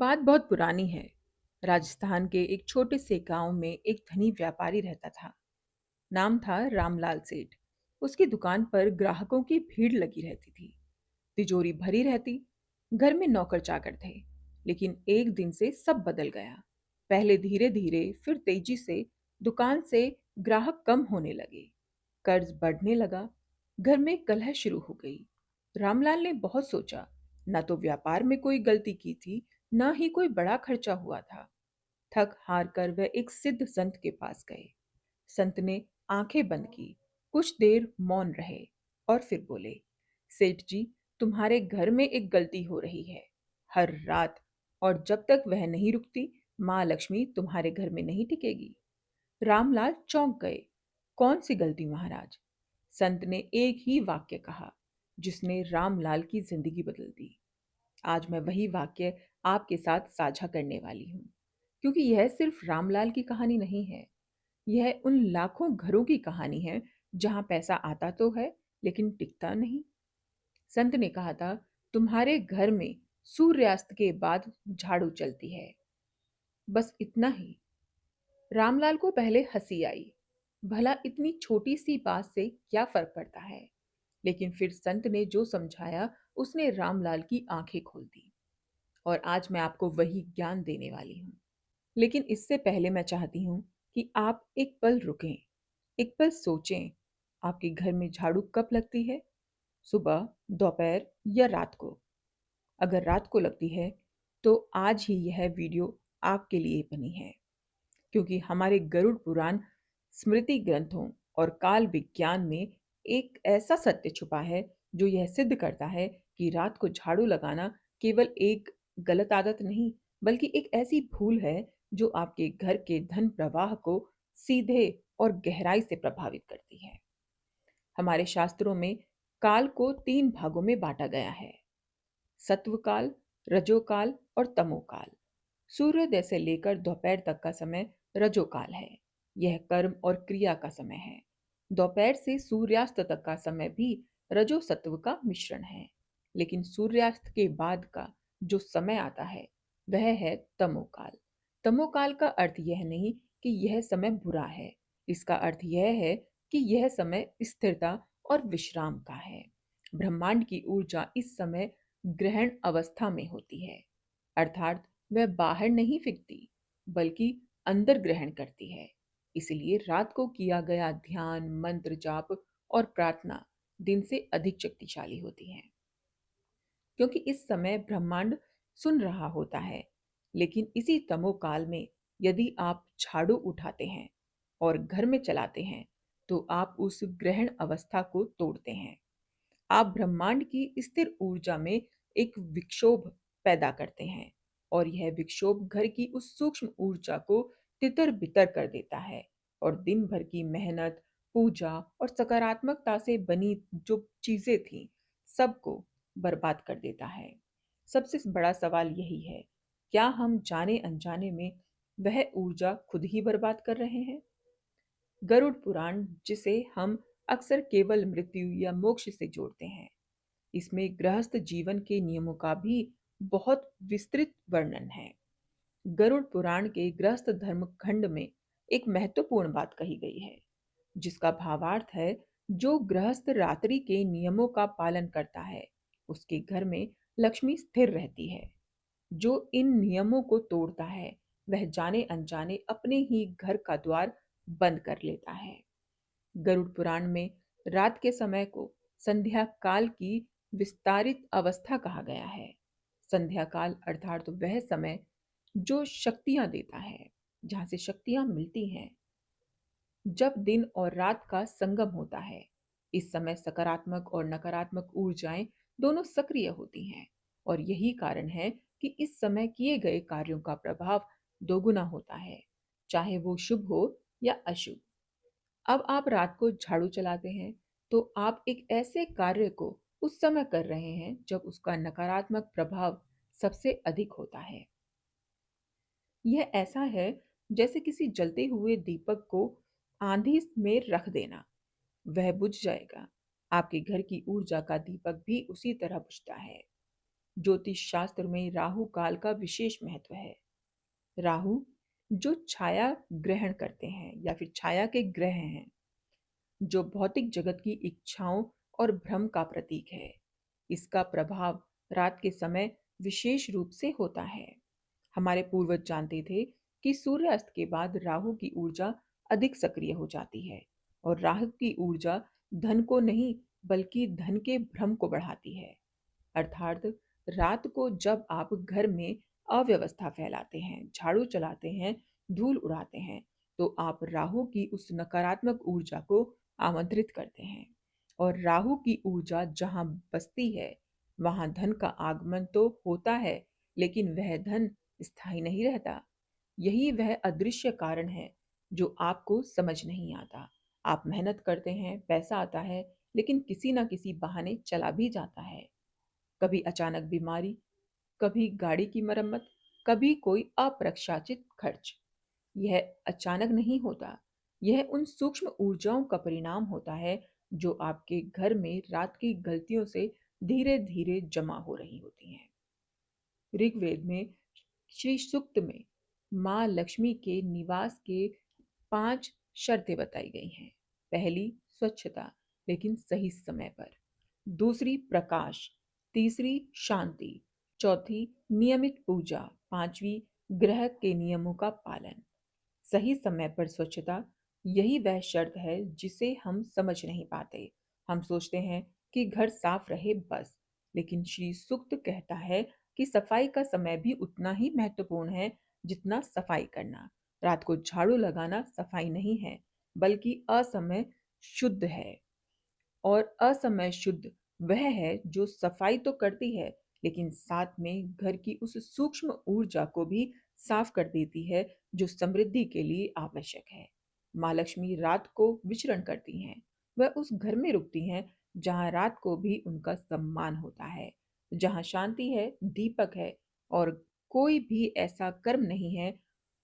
बात बहुत पुरानी है। राजस्थान के एक छोटे से गांव में एक धनी व्यापारी रहता था। नाम था रामलाल सेठ। उसकी दुकान पर ग्राहकों की भीड़ लगी रहती थी। तिजोरी भरी रहती। घर में नौकर चाकर थे। लेकिन एक दिन से सब बदल गया। पहले धीरे धीरे, फिर तेजी से दुकान से ग्राहक कम होने लगे। कर्ज बढ़ने लगा। घर में कलह शुरू हो गई। रामलाल ने बहुत सोचा। न तो व्यापार में कोई गलती की थी, न ही कोई बड़ा खर्चा हुआ था। थक हार कर वह एक सिद्ध संत के पास गए। संत ने आंखें बंद की, कुछ देर मौन रहे और फिर बोले, सेठ जी, तुम्हारे घर में एक गलती हो रही है। हर रात, और जब तक वह नहीं रुकती, माँ लक्ष्मी तुम्हारे घर में नहीं टिकेगी। रामलाल चौंक गए। कौन सी गलती महाराज? संत ने एक ही वाक्य कहा, जिसने रामलाल की जिंदगी बदल दी। आज मैं वही वाक्य आपके साथ साझा करने वाली हूँ, क्योंकि यह सिर्फ रामलाल की कहानी नहीं है। यह उन लाखों घरों की कहानी है जहां पैसा आता तो है, लेकिन टिकता नहीं। संत ने कहा था, तुम्हारे घर में सूर्यास्त के बाद झाड़ू चलती है। बस इतना ही। रामलाल को पहले हंसी आई। भला इतनी छोटी सी बात से क्या फर्क पड़ता है? लेकिन फिर संत ने जो समझाया, उसने रामलाल की आंखें खोल दी। और आज मैं आपको वही ज्ञान देने वाली हूँ। लेकिन इससे पहले मैं चाहती हूँ कि आप एक पल रुकें, एक पल सोचें। आपके घर में झाड़ू कब लगती है? सुबह, दोपहर या रात को? अगर रात को लगती है, तो आज ही यह वीडियो आपके लिए बनी है, क्योंकि हमारे गरुड़ पुराण, स्मृति ग्रंथों और काल विज्ञान में एक ऐसा सत्य छुपा है जो यह सिद्ध करता है कि रात को झाड़ू लगाना केवल एक गलत आदत नहीं, बल्कि एक ऐसी भूल है जो आपके घर के धन प्रवाह को सीधे और गहराई से प्रभावित करती है। हमारे शास्त्रों में काल को तीन भागों में बांटा गया है: सत्वकाल, रजोकाल और तमोकाल। सूर्योदय से लेकर दोपहर तक का समय रजोकाल है। यह कर्म और क्रिया का समय है। दोपहर से सूर्यास्त तक का समय भी रजो सत्व का मिश्रण है। लेकिन सूर्यास्त के बाद का जो समय आता है, वह है तमोकाल। तमोकाल का अर्थ यह नहीं कि यह समय बुरा है। इसका अर्थ यह है कि यह समय स्थिरता और विश्राम का है। ब्रह्मांड की ऊर्जा इस समय ग्रहण अवस्था में होती है, अर्थात वह बाहर नहीं फिरती, बल्कि अंदर ग्रहण करती है। इसलिए रात को किया गया ध्यान, मंत्र जाप और प्रार्थना दिन से अधिक शक्तिशाली होती है, क्योंकि इस समय ब्रह्मांड सुन रहा होता है। लेकिन इसी तमोकाल में यदि आप झाड़ू उठाते हैं और घर में चलाते हैं, तो आप उस ग्रहण अवस्था को तोड़ते हैं। आप ब्रह्मांड की स्थिर ऊर्जा में एक विक्षोभ पैदा करते हैं, और यह विक्षोभ घर की उस सूक्ष्म ऊर्जा को तितर बितर कर देता है और दिन भर की मेहनत, पूजा और सकारात्मकता से बनी जो चीजें थी, सबको बर्बाद कर देता है। सबसे बड़ा सवाल यही है, क्या हम जाने अनजाने में वह ऊर्जा खुद ही बर्बाद कर रहे हैं? गरुड़ पुराण, जिसे हम अक्सर केवल मृत्यु या मोक्ष से जोड़ते हैं, इसमें गृहस्थ जीवन के नियमों का भी बहुत विस्तृत वर्णन है। गरुड़ पुराण के गृहस्थ धर्म खंड में एक महत्वपूर्ण बात कही गई है, जिसका भावार्थ है, जो गृहस्थ रात्रि के नियमों का पालन करता है, उसके घर में लक्ष्मी स्थिर रहती है। जो इन नियमों को तोड़ता है, वह जाने अनजाने अपने ही घर का द्वार बंद कर लेता है। गरुड़ पुराण में रात के समय को संध्या काल की विस्तारित अवस्था कहा गया है। संध्या काल अर्थात वह समय जो शक्तियां देता है, जहां से शक्तियां मिलती हैं, जब दिन और रात का संगम होता है। इस समय सकारात्मक और नकारात्मक ऊर्जाएं दोनों सक्रिय होती हैं, और यही कारण है कि इस समय किए गए कार्यों का प्रभाव दोगुना होता है, चाहे वो शुभ हो या अशुभ। अब आप रात को झाड़ू चलाते हैं, तो आप एक ऐसे कार्य को उस समय कर रहे हैं जब उसका नकारात्मक प्रभाव सबसे अधिक होता है। यह ऐसा है जैसे किसी जलते हुए दीपक को आंधी में रख देना। वह बुझ जाएगा। आपके घर की ऊर्जा का दीपक भी उसी तरह बुझता है। ज्योतिष शास्त्र में राहु काल का विशेष महत्व है। राहु जो छाया ग्रहण करते हैं या फिर छाया के ग्रह हैं, जो भौतिक जगत की इच्छाओं और भ्रम का प्रतीक है। इसका प्रभाव रात के समय विशेष रूप से होता है। हमारे पूर्वज जानते थे कि सूर्यास्त के बाद राहु की ऊर्जा अधिक सक्रिय हो जाती है और राहु की ऊर्जा धन को नहीं बल्कि धन के भ्रम को बढ़ाती है। अर्थात रात को जब आप घर में अव्यवस्था फैलाते हैं, झाड़ू चलाते हैं, धूल उड़ाते हैं, तो आप राहु की उस नकारात्मक ऊर्जा को आमंत्रित करते हैं। और राहु की ऊर्जा जहां बसती है, वहां धन का आगमन तो होता है, लेकिन वह धन स्थायी नहीं रहता। यही वह अदृश्य कारण है जो आपको समझ नहीं आता। आप मेहनत करते हैं, पैसा आता है, लेकिन किसी ना किसी बहाने चला भी जाता है। कभी अचानक बीमारी, कभी गाड़ी की मरम्मत, कभी कोई अप्रत्याशित खर्च। यह अचानक नहीं होता, यह उन सूक्ष्म ऊर्जाओं का परिणाम होता है जो आपके घर में रात की गलतियों से धीरे धीरे जमा हो रही होती हैं। ऋग्वेद में श्री सूक्त में माँ लक्ष्मी के निवास के 5 शर्तें बताई गई हैं। पहली, स्वच्छता, लेकिन सही समय पर। दूसरी, प्रकाश। तीसरी, शांति। चौथी, नियमित पूजा। पांचवी, ग्रह के नियमों का पालन। सही समय पर स्वच्छता, यही वह शर्त है जिसे हम समझ नहीं पाते। हम सोचते हैं कि घर साफ रहे बस, लेकिन श्री सूक्त कहता है कि सफाई का समय भी उतना ही महत्वपूर्ण है जितना सफाई करना। रात को झाड़ू लगाना सफाई नहीं है, बल्कि असमय शुद्ध है। और असमय शुद्ध वह है जो सफाई तो करती है, लेकिन साथ में घर की उस सूक्ष्म ऊर्जा को भी साफ कर देती है जो समृद्धि के लिए आवश्यक है। माँ लक्ष्मी रात को विचरण करती हैं। वह उस घर में रुकती हैं जहाँ रात को भी उनका सम्मान होता है, जहाँ शांति है, दीपक है और कोई भी ऐसा कर्म नहीं है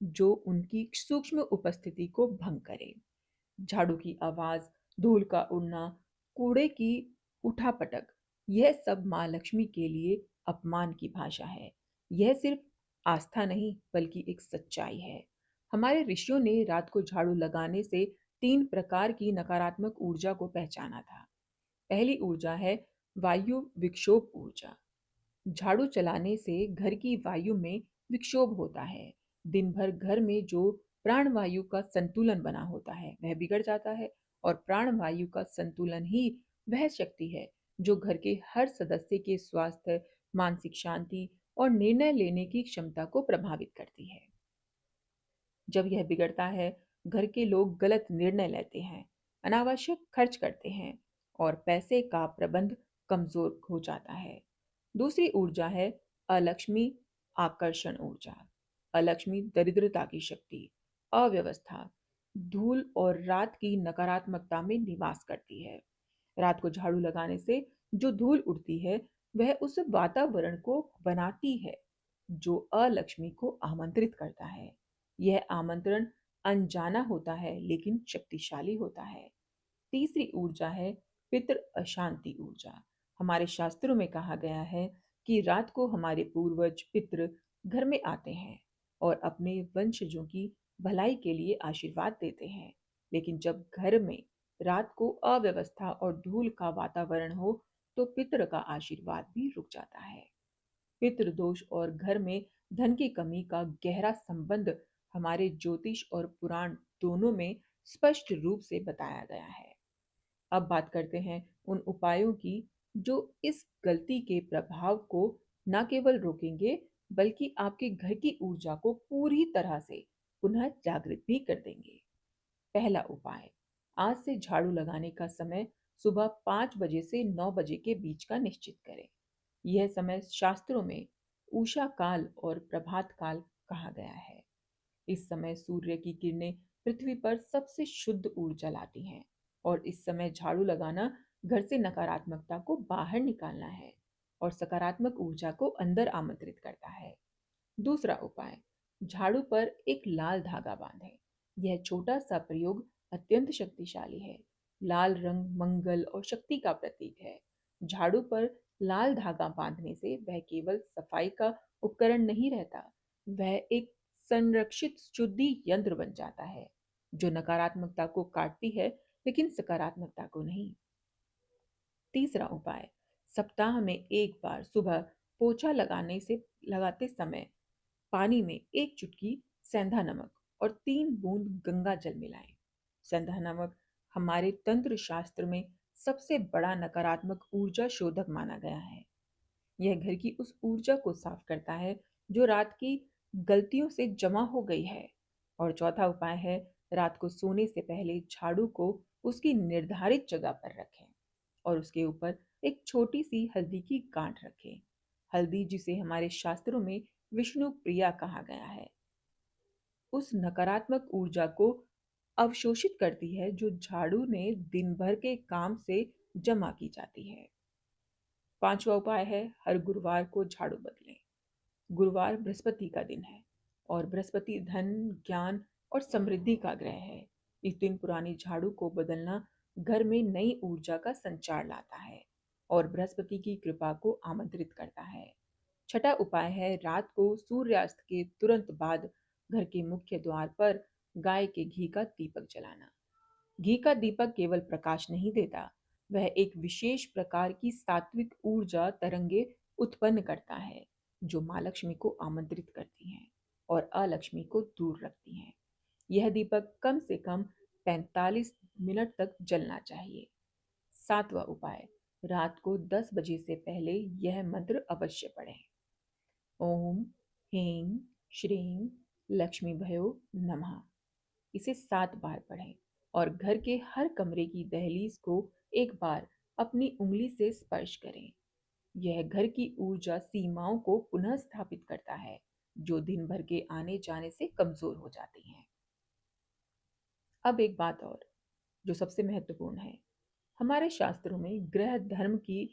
जो उनकी सूक्ष्म उपस्थिति को भंग करे। झाड़ू की आवाज, धूल का उड़ना, कूड़े की उठापटक, यह सब माँ लक्ष्मी के लिए अपमान की भाषा है। यह सिर्फ आस्था नहीं बल्कि एक सच्चाई है। हमारे ऋषियों ने रात को झाड़ू लगाने से 3 प्रकार की नकारात्मक ऊर्जा को पहचाना था। पहली ऊर्जा है वायु विक्षोभ ऊर्जा। झाड़ू चलाने से घर की वायु में विक्षोभ होता है। दिन भर घर में जो प्राणवायु का संतुलन बना होता है वह बिगड़ जाता है, और प्राणवायु का संतुलन ही वह शक्ति है जो घर के हर सदस्य के स्वास्थ्य, मानसिक शांति और निर्णय लेने की क्षमता को प्रभावित करती है। जब यह बिगड़ता है, घर के लोग गलत निर्णय लेते हैं, अनावश्यक खर्च करते हैं और पैसे का प्रबंध कमजोर हो जाता है। दूसरी ऊर्जा है अलक्ष्मी आकर्षण ऊर्जा। अलक्ष्मी दरिद्रता की शक्ति, अव्यवस्था, धूल और रात की नकारात्मकता में निवास करती है। रात को झाड़ू लगाने से जो धूल उड़ती है वह उस वातावरण को बनाती है जो अलक्ष्मी को आमंत्रित करता है। यह आमंत्रण अनजाना होता है लेकिन शक्तिशाली होता है। तीसरी ऊर्जा है पितृ अशांति ऊर्जा। हमारे शास्त्रों में कहा गया है कि रात को हमारे पूर्वज पितृ घर में आते हैं और अपने वंशजों की भलाई के लिए आशीर्वाद देते हैं। लेकिन जब घर में रात को अव्यवस्था और धूल का वातावरण हो, तो पितृ का आशीर्वाद भी रुक जाता है। पितृदोष और घर में धन की कमी का गहरा संबंध हमारे ज्योतिष और पुराण दोनों में स्पष्ट रूप से बताया गया है। अब बात करते हैं उन उपायों की जो इस गलती के प्रभाव को न केवल रोकेंगे बल्कि आपके घर की ऊर्जा को पूरी तरह से पुनः जागृत भी कर देंगे। पहला उपाय, आज से झाड़ू लगाने का समय सुबह 5 बजे से 9 बजे के बीच का निश्चित करें। यह समय शास्त्रों में उषा काल और प्रभात काल कहा गया है। इस समय सूर्य की किरणें पृथ्वी पर सबसे शुद्ध ऊर्जा लाती हैं और इस समय झाड़ू लगाना घर से नकारात्मकता को बाहर निकालना है और सकारात्मक ऊर्जा को अंदर आमंत्रित करता है। दूसरा उपाय, झाड़ू पर एक लाल धागा बांधें। यह छोटा सा प्रयोग अत्यंत शक्तिशाली है। लाल रंग मंगल और शक्ति का प्रतीक है। झाड़ू पर लाल धागा बांधने से वह केवल सफाई का उपकरण नहीं रहता, वह एक संरक्षित शुद्धि यंत्र बन जाता है जो नकारात्मकता को काटती है लेकिन सकारात्मकता को नहीं। तीसरा उपाय, सप्ताह में एक बार सुबह पोछा लगाते समय पानी में एक चुटकी सेंधा नमक और 3 बूंद गंगा जल मिलाएं। सेंधा नमक हमारे तंत्र शास्त्र में सबसे बड़ा नकारात्मक ऊर्जा शोधक माना गया है। यह घर की उस ऊर्जा को साफ करता है जो रात की गलतियों से जमा हो गई है। और चौथा उपाय है, रात को सोने से पहले झाड़ू को उसकी निर्धारित जगह पर रखें और उसके ऊपर एक छोटी सी हल्दी की गांठ रखें। हल्दी, जिसे हमारे शास्त्रों में विष्णु प्रिया कहा गया है, उस नकारात्मक ऊर्जा को अवशोषित करती है जो झाड़ू ने दिन भर के काम से जमा की जाती है। पांचवा उपाय है, हर गुरुवार को झाड़ू बदलें। गुरुवार बृहस्पति का दिन है और बृहस्पति धन, ज्ञान और समृद्धि का ग्रह है। इस दिन पुरानी झाड़ू को बदलना घर में नई ऊर्जा का संचार लाता है और बृहस्पति की कृपा को आमंत्रित करता है। छठा उपाय है, रात को सूर्यास्त के तुरंत बाद घर के मुख्य द्वार पर गाय के घी का दीपक जलाना। घी का दीपक केवल प्रकाश नहीं देता, वह एक विशेष प्रकार की सात्विक ऊर्जा तरंगे उत्पन्न करता है जो माँ लक्ष्मी को आमंत्रित करती हैं और अलक्ष्मी को दूर रखती हैं। यह दीपक कम से कम 45 मिनट तक जलना चाहिए। सातवां उपाय, रात को 10 बजे से पहले यह मंत्र अवश्य पढ़ें। ओम ह्रीं श्रीं लक्ष्मी भयो नमः। इसे 7 बार पढ़ें और घर के हर कमरे की दहलीज को एक बार अपनी उंगली से स्पर्श करें। यह घर की ऊर्जा सीमाओं को पुनः स्थापित करता है जो दिन भर के आने जाने से कमजोर हो जाती हैं। अब एक बात और जो सबसे महत्वपूर्ण है, हमारे शास्त्रों में गृह धर्म की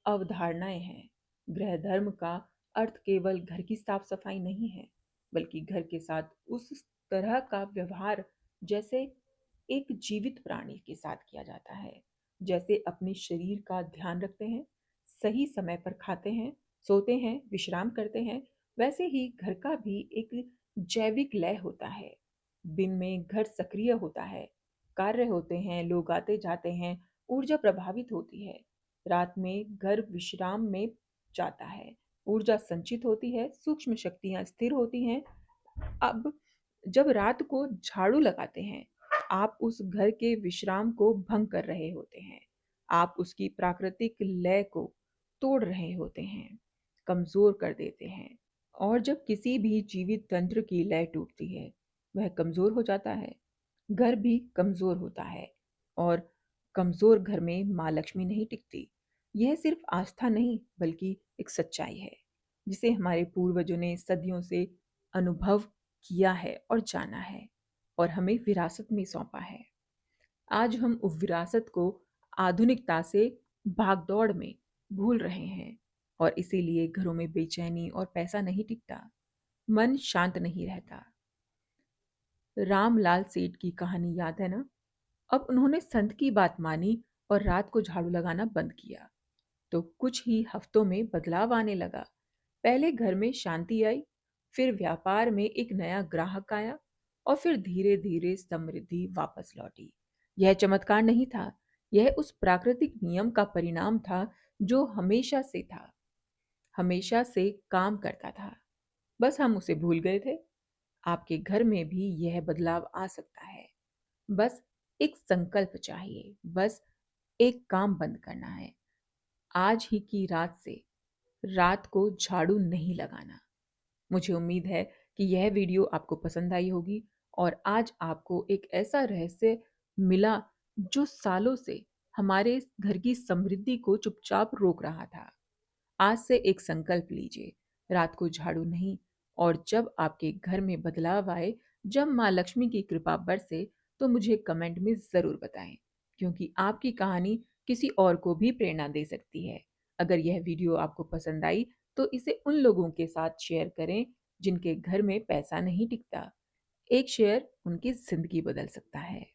अवधारणाएं हैं। गृह धर्म का अर्थ केवल घर की साफ सफाई नहीं है, बल्कि घर के साथ उस तरह का व्यवहार जैसे एक जीवित प्राणी के साथ किया जाता है। जैसे अपने शरीर का ध्यान रखते हैं, सही समय पर खाते हैं, सोते हैं, विश्राम करते हैं, वैसे ही घर का भी एक जैविक लय होता है। दिन में घर सक्रिय होता है, कार्य होते हैं, लोग आते जाते हैं, ऊर्जा प्रभावित होती है। रात में घर विश्राम में जाता है, ऊर्जा संचित होती है, सूक्ष्म शक्तियां स्थिर होती हैं। अब जब रात को झाड़ू लगाते हैं, आप उस घर के विश्राम को भंग कर रहे होते हैं। आप उसकी प्राकृतिक लय को तोड़ रहे होते हैं, कमजोर कर देते हैं। और जब किसी भी जीवित तंत्र की लय टूटती है, वह कमजोर हो जाता है, घर भी कमजोर होता है। और कमजोर घर में माँ लक्ष्मी नहीं टिकती। यह सिर्फ आस्था नहीं, बल्कि एक सच्चाई है जिसे हमारे पूर्वजों ने सदियों से अनुभव किया है और जाना है और हमें विरासत में सौंपा है। आज हम उस विरासत को आधुनिकता से भागदौड़ में भूल रहे हैं और इसीलिए घरों में बेचैनी और पैसा नहीं टिकता, मन शांत नहीं रहता। रामलाल सेठ की कहानी याद है ना? अब उन्होंने संत की बात मानी और रात को झाड़ू लगाना बंद किया, तो कुछ ही हफ्तों में बदलाव आने लगा। पहले घर में शांति आई, फिर व्यापार में एक नया ग्राहक आया और फिर धीरे धीरे समृद्धि वापस लौटी। यह चमत्कार नहीं था, यह उस प्राकृतिक नियम का परिणाम था जो हमेशा से काम करता था। बस हम उसे भूल गए थे। आपके घर में भी यह बदलाव आ सकता है। बस एक संकल्प चाहिए, बस एक काम बंद करना है। आज ही की रात से रात को झाड़ू नहीं लगाना। मुझे उम्मीद है कि यह वीडियो आपको पसंद आई होगी और आज आपको एक ऐसा रहस्य मिला जो सालों से हमारे घर की समृद्धि को चुपचाप रोक रहा था। आज से एक संकल्प लीजिए, रात को झाड़ू नहीं। और जब आपके घर में बदलाव आए, जब माँ लक्ष्मी की कृपा बरसे, तो मुझे कमेंट में ज़रूर बताएं, क्योंकि आपकी कहानी किसी और को भी प्रेरणा दे सकती है। अगर यह वीडियो आपको पसंद आई तो इसे उन लोगों के साथ शेयर करें जिनके घर में पैसा नहीं टिकता। एक शेयर उनकी जिंदगी बदल सकता है।